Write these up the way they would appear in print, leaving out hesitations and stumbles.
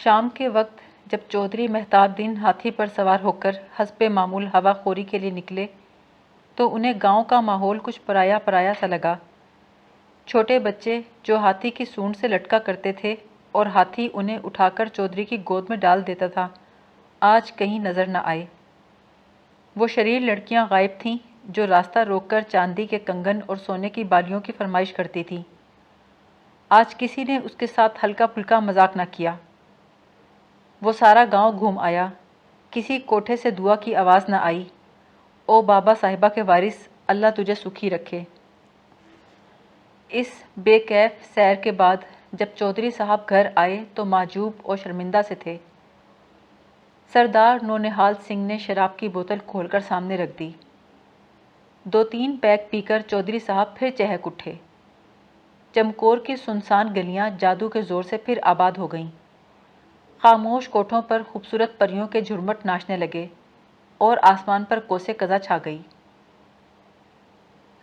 شام کے وقت جب چودھری مہتاب دین ہاتھی پر سوار ہو کر حسب معمول ہوا خوری کے لیے نکلے تو انہیں گاؤں کا ماحول کچھ پرایا پرایا سا لگا۔ چھوٹے بچے جو ہاتھی کی سونڈ سے لٹکا کرتے تھے اور ہاتھی انہیں اٹھا کر چودھری کی گود میں ڈال دیتا تھا، آج کہیں نظر نہ آئے۔ وہ شریر لڑکیاں غائب تھیں جو راستہ روک کر چاندی کے کنگن اور سونے کی بالیوں کی فرمائش کرتی تھیں۔ آج کسی نے اس کے ساتھ ہلکا پھلکا مذاق نہ کیا۔ وہ سارا گاؤں گھوم آیا، کسی کوٹھے سے دعا کی آواز نہ آئی، او بابا صاحبہ کے وارث، اللہ تجھے سکھی رکھے۔ اس بے کیف سیر کے بعد جب چودھری صاحب گھر آئے تو معجوب اور شرمندہ سے تھے۔ سردار نونہال سنگھ نے شراب کی بوتل کھول کر سامنے رکھ دی۔ 2-3 پیگ پی کر چودھری صاحب پھر چہک اٹھے۔ چمکور کی سنسان گلیاں جادو کے زور سے پھر آباد ہو گئیں۔ خاموش کوٹھوں پر خوبصورت پریوں کے جھرمٹ ناچنے لگے اور آسمان پر کوسے قزا چھا گئی۔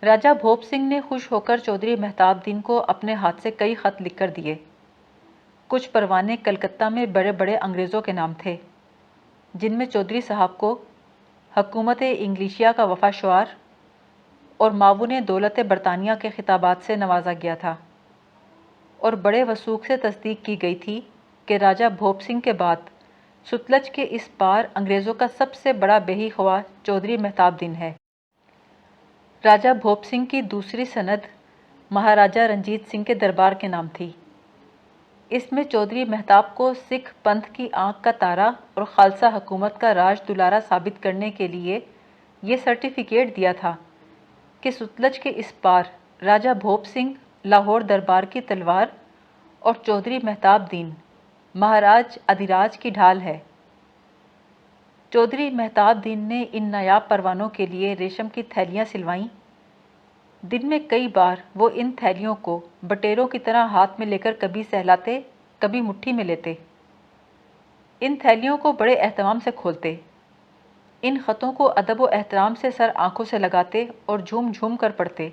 راجہ بھوپ سنگھ نے خوش ہو کر چودھری مہتاب دین کو اپنے ہاتھ سے کئی خط لکھ کر دیے۔ کچھ پروانے کلکتہ میں بڑے بڑے انگریزوں کے نام تھے، جن میں چودھری صاحب کو حکومت انگلیشیا کا وفا شعار اور معاون دولت برطانیہ کے خطابات سے نوازا گیا تھا، اور بڑے وثوق سے تصدیق کی گئی تھی کہ راجہ بھوپ سنگھ کے بعد ستلج کے اس پار انگریزوں کا سب سے بڑا بہی خواہ چودھری مہتاب دین ہے۔ راجہ بھوپ سنگھ کی دوسری سند مہاراجہ رنجیت سنگھ کے دربار کے نام تھی۔ اس میں چودھری مہتاب کو سکھ پنتھ کی آنکھ کا تارا اور خالصہ حکومت کا راج دلارا ثابت کرنے کے لیے یہ سرٹیفکیٹ دیا تھا کہ ستلج کے اس پار راجہ بھوپ سنگھ لاہور دربار کی تلوار اور چودھری مہتاب دین مہاراج ادھیراج کی ڈھال ہے۔ چودھری مہتاب دین نے ان نایاب پروانوں کے لیے ریشم کی تھیلیاں سلوائیں۔ دن میں کئی بار وہ ان تھیلیوں کو بٹیروں کی طرح ہاتھ میں لے کر کبھی سہلاتے کبھی مٹھی میں لیتے۔ ان تھیلیوں کو بڑے اہتمام سے کھولتے، ان خطوں کو ادب و احترام سے سر آنکھوں سے لگاتے اور جھوم جھوم کر پڑھتے۔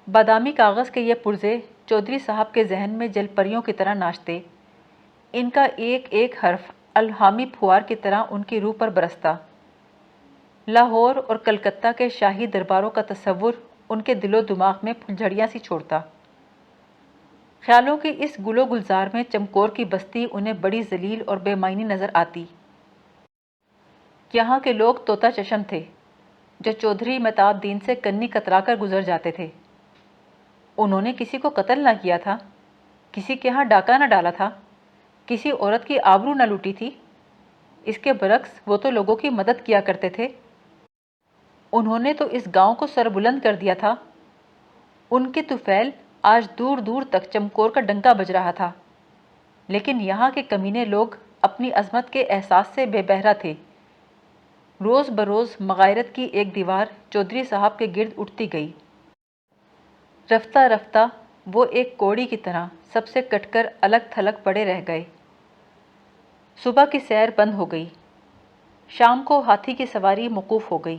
بادامی کاغذ کے یہ پرزے چودھری صاحب کے ذہن میں جل پریوں کی طرح ناچتے، ان کا ایک ایک حرف الہامی پھوار کی طرح ان کی روح پر برستا۔ لاہور اور کلکتہ کے شاہی درباروں کا تصور ان کے دل و دماغ میں پھلجھڑیاں سی چھوڑتا۔ خیالوں کی اس گل و گلزار میں چمکور کی بستی انہیں بڑی ذلیل اور بے معنی نظر آتی۔ یہاں کے لوگ طوطا چشم تھے جو چودھری مہتاب دین سے کنی کترا کر گزر جاتے تھے۔ انہوں نے کسی کو قتل نہ کیا تھا، کسی کے ہاں ڈاکہ نہ ڈالا تھا، کسی عورت کی آبرو نہ لوٹی تھی۔ اس کے برعکس وہ تو لوگوں کی مدد کیا کرتے تھے۔ انہوں نے تو اس گاؤں کو سر بلند کر دیا تھا۔ ان کے طفیل آج دور دور تک چمکور کا ڈنکا بج رہا تھا، لیکن یہاں کے کمینے لوگ اپنی عظمت کے احساس سے بے بہرہ تھے۔ روز بروز مغائرت کی ایک دیوار چودھری صاحب کے گرد اٹھتی گئی۔ رفتہ رفتہ وہ ایک کوڑی کی طرح سب سے کٹ کر الگ تھلگ پڑے رہ گئے۔ صبح کی سیر بند ہو گئی، شام کو ہاتھی کی سواری موقوف ہو گئی۔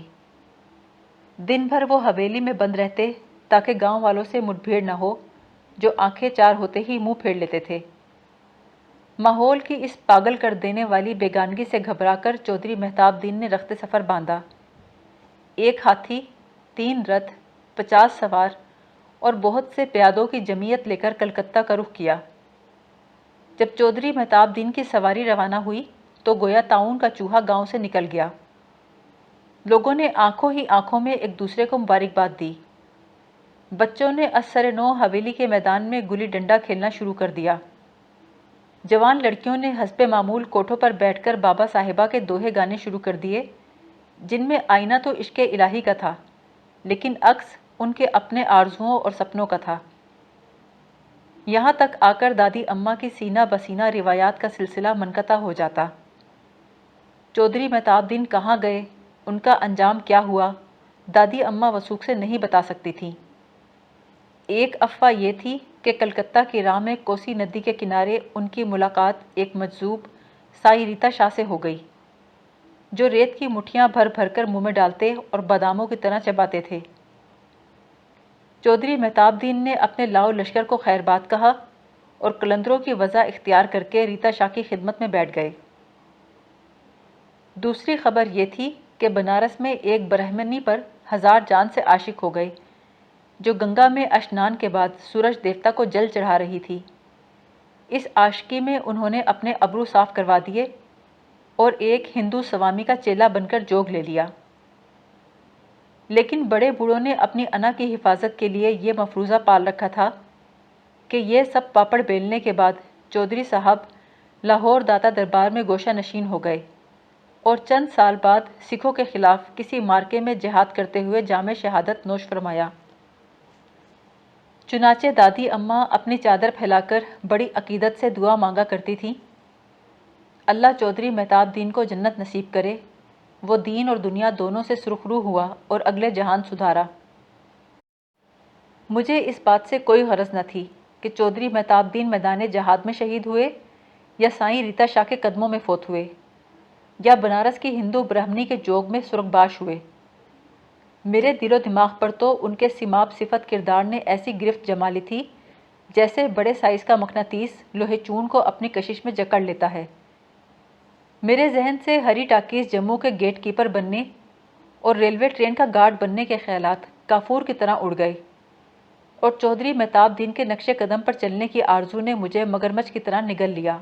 دن بھر وہ حویلی میں بند رہتے تاکہ گاؤں والوں سے مٹ بھیڑ نہ ہو، جو آنکھیں چار ہوتے ہی منہ پھیر لیتے تھے۔ ماحول کی اس پاگل کر دینے والی بیگانگی سے گھبرا کر چودھری مہتاب دین نے رخت سفر باندھا۔ 1 ہاتھی، 3 رتھ، 50 سوار اور بہت سے پیادوں کی جمعیت لے کر کلکتہ کا رخ کیا۔ جب چودھری مہتاب دین کی سواری روانہ ہوئی تو گویا طاعون کا چوہا گاؤں سے نکل گیا۔ لوگوں نے آنکھوں ہی آنکھوں میں ایک دوسرے کو مبارکباد دی۔ بچوں نے ازسر نو حویلی کے میدان میں گلی ڈنڈا کھیلنا شروع کر دیا۔ جوان لڑکیوں نے حسب معمول کوٹھوں پر بیٹھ کر بابا صاحبہ کے دوہے گانے شروع کر دیے، جن میں آئینہ تو عشق الہی کا تھا، لیکن عکس ان کے اپنے آرزوؤں اور سپنوں کا تھا۔ یہاں تک آ کر دادی اماں کی سینہ بسینہ روایات کا سلسلہ منقطع ہو جاتا۔ چودھری مہتاب دین کہاں گئے، ان کا انجام کیا ہوا، دادی اماں وثوق سے نہیں بتا سکتی تھیں۔ ایک افواہ یہ تھی کہ کلکتہ کی راہ میں کوسی ندی کے کنارے ان کی ملاقات ایک مجذوب سائی ریتا شاہ سے ہو گئی، جو ریت کی مٹھیاں بھر بھر کر منہ میں ڈالتے اور باداموں کی طرح چباتے تھے۔ چودھری مہتاب دین نے اپنے لاؤ لشکر کو خیر بات کہا اور قلندروں کی وضع اختیار کر کے ریتا شاہ کی خدمت میں بیٹھ گئے۔ دوسری خبر یہ تھی کہ بنارس میں ایک برہمنی پر 1000 جان سے عاشق ہو گئے، جو گنگا میں اشنان کے بعد سورج دیوتا کو جل چڑھا رہی تھی۔ اس عاشقی میں انہوں نے اپنے ابرو صاف کروا دیے اور ایک ہندو سوامی کا چیلا بن کر جوگ لے لیا۔ لیکن بڑے بوڑھوں نے اپنی انا کی حفاظت کے لیے یہ مفروضہ پال رکھا تھا کہ یہ سب پاپڑ بیلنے کے بعد چودھری صاحب لاہور داتا دربار میں گوشہ نشین ہو گئے اور چند سال بعد سکھوں کے خلاف کسی مارکے میں جہاد کرتے ہوئے جام شہادت نوش فرمایا۔ چنانچہ دادی اماں اپنی چادر پھیلا کر بڑی عقیدت سے دعا مانگا کرتی تھیں، اللہ چودھری مہتاب دین کو جنت نصیب کرے، وہ دین اور دنیا دونوں سے سرخرو ہوا اور اگلے جہان سدھارا۔ مجھے اس بات سے کوئی غرض نہ تھی کہ چودھری مہتاب دین میدان جہاد میں شہید ہوئے یا سائیں ریتا شاہ کے قدموں میں فوت ہوئے یا بنارس کی ہندو برہمنی کے جوگ میں سرخباش ہوئے۔ میرے دل و دماغ پر تو ان کے سماب صفت کردار نے ایسی گرفت جما لی تھی جیسے بڑے سائز کا مقناطیس لوہے چون کو اپنی کشش میں جکڑ لیتا ہے۔ میرے ذہن سے ہری ٹاکیز جموں کے گیٹ کیپر بننے اور ریلوے ٹرین کا گارڈ بننے کے خیالات کافور کی طرح اڑ گئے، اور چودھری مہتاب دین کے نقش قدم پر چلنے کی آرزو نے مجھے مگرمچھ کی طرح نگل لیا۔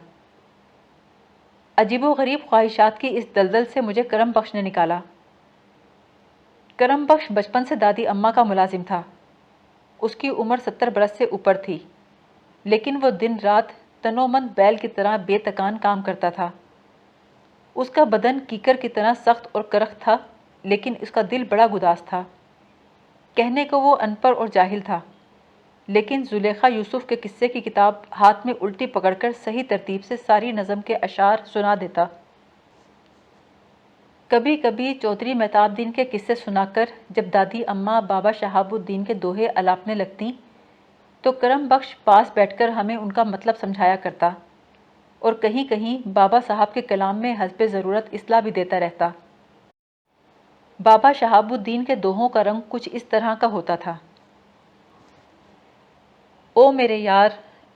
عجیب و غریب خواہشات کی اس دلدل سے مجھے کرم بخش نے نکالا۔ کرم بخش بچپن سے دادی اماں کا ملازم تھا۔ اس کی عمر 70 برس سے اوپر تھی، لیکن وہ دن رات تنومند بیل کی طرح بے تکان کام کرتا تھا۔ اس کا بدن کیکر کی طرح سخت اور کرخت تھا، لیکن اس کا دل بڑا گداز تھا۔ کہنے کو وہ ان پڑھ اور جاہل تھا، لیکن زلیخا یوسف کے قصے کی کتاب ہاتھ میں الٹی پکڑ کر صحیح ترتیب سے ساری نظم کے اشعار سنا دیتا۔ کبھی کبھی چودھری مہتاب دین کے قصے سنا کر جب دادی اماں بابا شہاب الدین کے دوہے الاپنے لگتیں تو کرم بخش پاس بیٹھ کر ہمیں ان کا مطلب سمجھایا کرتا اور کہیں کہیں بابا صاحب کے کلام میں حسب ضرورت اصلاح بھی دیتا رہتا۔ بابا شہاب الدین کے دوہوں کا رنگ کچھ اس طرح کا ہوتا تھا: او میرے یار،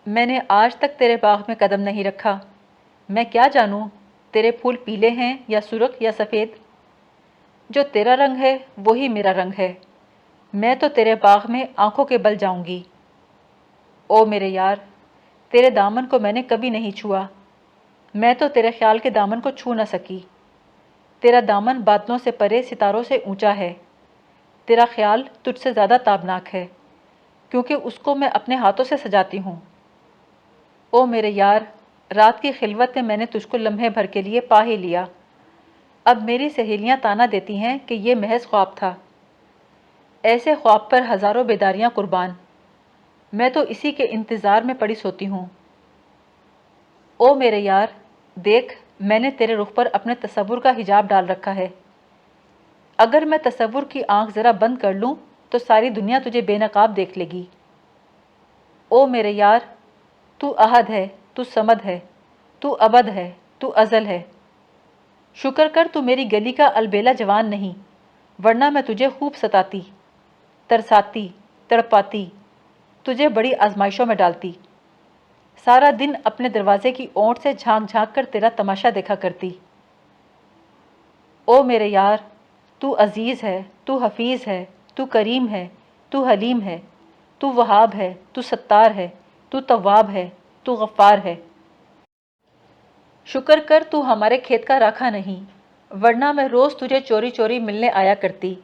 میں نے آج تک تیرے باغ میں قدم نہیں رکھا، میں کیا جانوں تیرے پھول پیلے ہیں یا سرخ یا سفید؟ جو تیرا رنگ ہے وہی میرا رنگ ہے، میں تو تیرے باغ میں آنکھوں کے بل جاؤں گی۔ او میرے یار، تیرے دامن کو میں نے کبھی نہیں چھوا، میں تو تیرے خیال کے دامن کو چھو نہ سکی۔ تیرا دامن بادلوں سے پرے ستاروں سے اونچا ہے، تیرا خیال تجھ سے زیادہ تابناک ہے، کیونکہ اس کو میں اپنے ہاتھوں سے سجاتی ہوں۔ او میرے یار، رات کی خلوت میں نے تجھ کو لمحے بھر کے لیے پا ہی لیا، اب میری سہیلیاں تانا دیتی ہیں کہ یہ محض خواب تھا۔ ایسے خواب پر ہزاروں بیداریاں قربان، میں تو اسی کے انتظار میں پڑی سوتی ہوں۔ او میرے یار، دیکھ، میں نے تیرے رخ پر اپنے تصور کا حجاب ڈال رکھا ہے، اگر میں تصور کی آنکھ ذرا بند کر لوں تو ساری دنیا تجھے بے نقاب دیکھ لے گی۔ او میرے یار، تو احد ہے، تو صمد ہے، تو ابد ہے، تو ازل ہے، شکر کر تو میری گلی کا البیلا جوان نہیں، ورنہ میں تجھے خوب ستاتی، ترساتی، تڑپاتی، تجھے بڑی آزمائشوں میں ڈالتی، سارا دن اپنے دروازے کی اونٹ سے جھانک جھانک کر تیرا تماشا دیکھا کرتی۔ او میرے یار، تو عزیز ہے، تو حفیظ ہے، تو کریم ہے، تو حلیم ہے، تو وہاب ہے، تو ستار ہے، تو تواب ہے، تو غفار ہے، شکر کر تو ہمارے کھیت کا راکھا نہیں، ورنہ میں روز تجھے چوری چوری ملنے آیا کرتی۔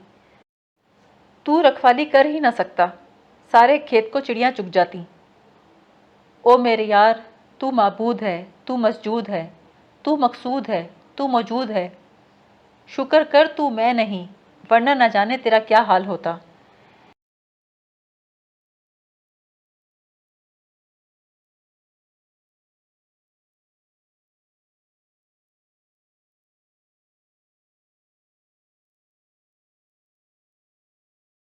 تو رکھوالی کر ہی نہ سکتا، سارے کھیت کو چڑیاں چگ جاتی۔ او میرے یار، تو معبود ہے، تو مسجود ہے، تو مقصود ہے، تو موجود ہے، شکر کر تو میں نہیں، ورنہ نہ جانے تیرا کیا حال ہوتا۔